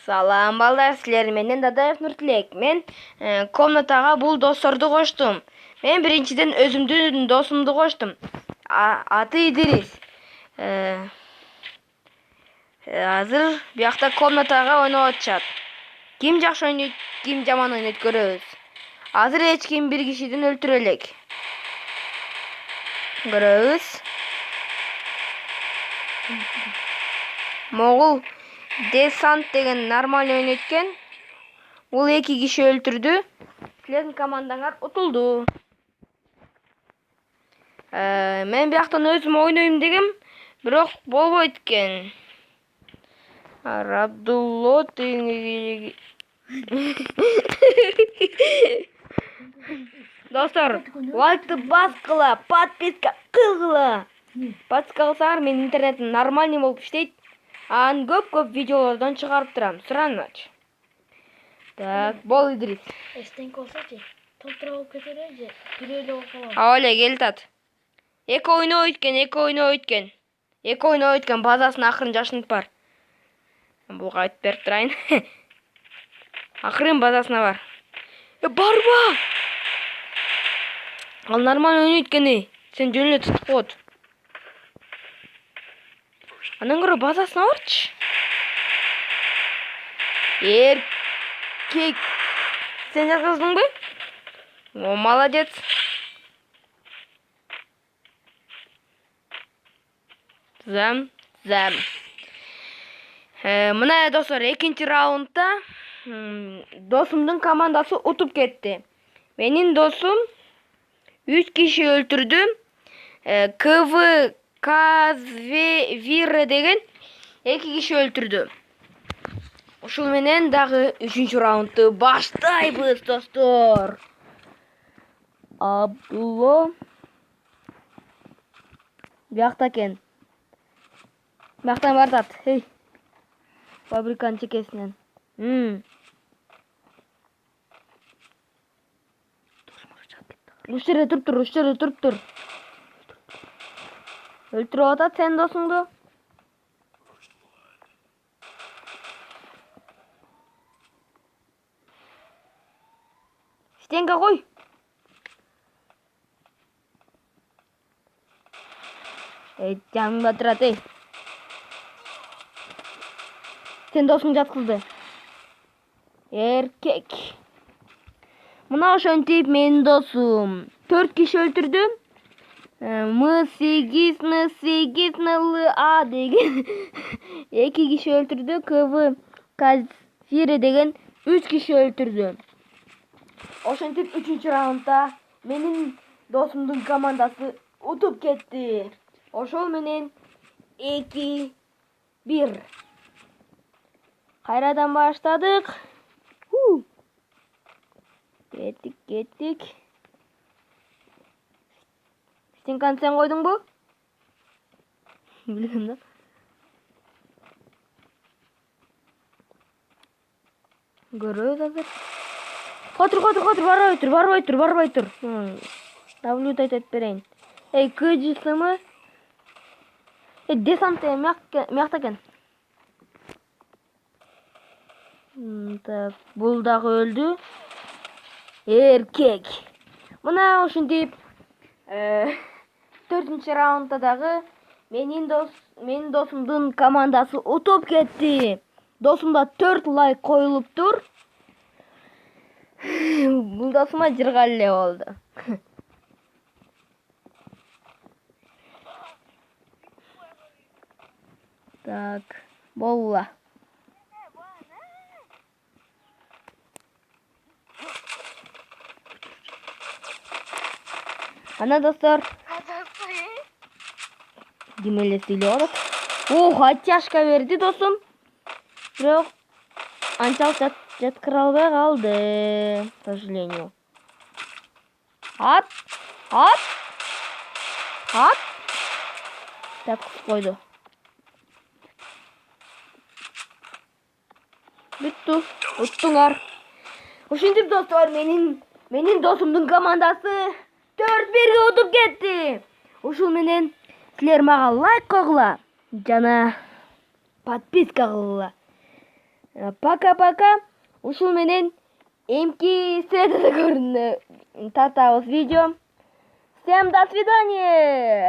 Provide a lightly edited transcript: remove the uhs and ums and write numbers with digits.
Салам балдар, силер менен Дадаев Нуртилек. Мен комнатага бул досторду коштум. Мен биринчиден өзүмдүн досумду коштум. Аты Идрис. Азыр биякта комнатага ойноп атышат. Ким жакшы ойнойт, ким жаман ойнойт көрөбүз. Азыр эч ким бир кишиден өлтүрө элек. Көрөбүз. Могул Десант деген нормально ойнойт экен. Бул 2 киши өлтүрдү. Силердин командаңар утулду. Мен бияктан өзүм ойнойм дегем, бирок болбойт экен. Абдулло Достор, лайкты баскыла, подписка кылгыла. Подписка кылсаңар, менин интернетим нормальный болуп иштейт. Анын көп видеолордон чыгарып турам. Сураныч. Так, бол Идрис. Эстен колсачы, толтура болуп кетер же, бирөөлө болуп калам. Ауле келтат. 2 ойнойт экен. 2 ойнойт экен, базасын акырын жашынып бар. Буга айтып берип турайын. Акырын базасына бар. Барба! Ал нормально ойнойт экен. Сен жөн эле тутуп кот. Анан көрө базасына барчы. Эркек. Сен жаздыңбы? О, молодец. Зам. Мына достор, 2-нчи раундда досумдун командасы утуп кетти. Менин досум 3 киши өлтүрдү. КВ Казвир деген 2 киши өлтүрдү. Ушул менен дагы 3-нчү раундду баштайбыз, достор. Абдулло биякта экен. Бияктан бардат. Эй. Фабриканын чекесинен. Уштерде туруп тур. Өлтүрүп атат сен досуңду. Стенга кой. Жаныңда турат, эй. Сен досуң жаткызды. Эркек. Мына ошентип менин досум 4 киши өлтүрдү. М8 НЛА деген 2 киши өлтүрдү. КВ Казфире деген 3 киши өлтүрдү. Ошентип 3-нчү раундда менин досумдун командасы утуп кетти. Ошол менен 2-1. Кайрадан баштадык. Кеттик. Стенканы сен койдуңбу? Билем да. Көрөбүз азыр. Котур, барбай тур. Даблют айтып берейин. КЖСМ. Десант мякта экен. Так, бул дагы өлдү. Эркек. Мына ушинтип 4-нчи раундда дагы менин досумдун командасы утуп кетти. Досумда 4 лайк коюлуптур. Бул досума жыргал эле болду. Так, болла. Ана достор. Демеле сүйлөп атат. Оттяжка берди досум. Бирок анчалык жаткыра албай калды, к сожалению. Ат. Так койду. Бүттү. Уттуңар. Ушинтип достор, менин досумдун командасы 4-1 утуп кетти. Ушул менен силер мага лайк койгула жана подписка кылгыла. Пока-пока. Ушул менен эмки средада көрүнүп татабыз видео. Всем до свидания.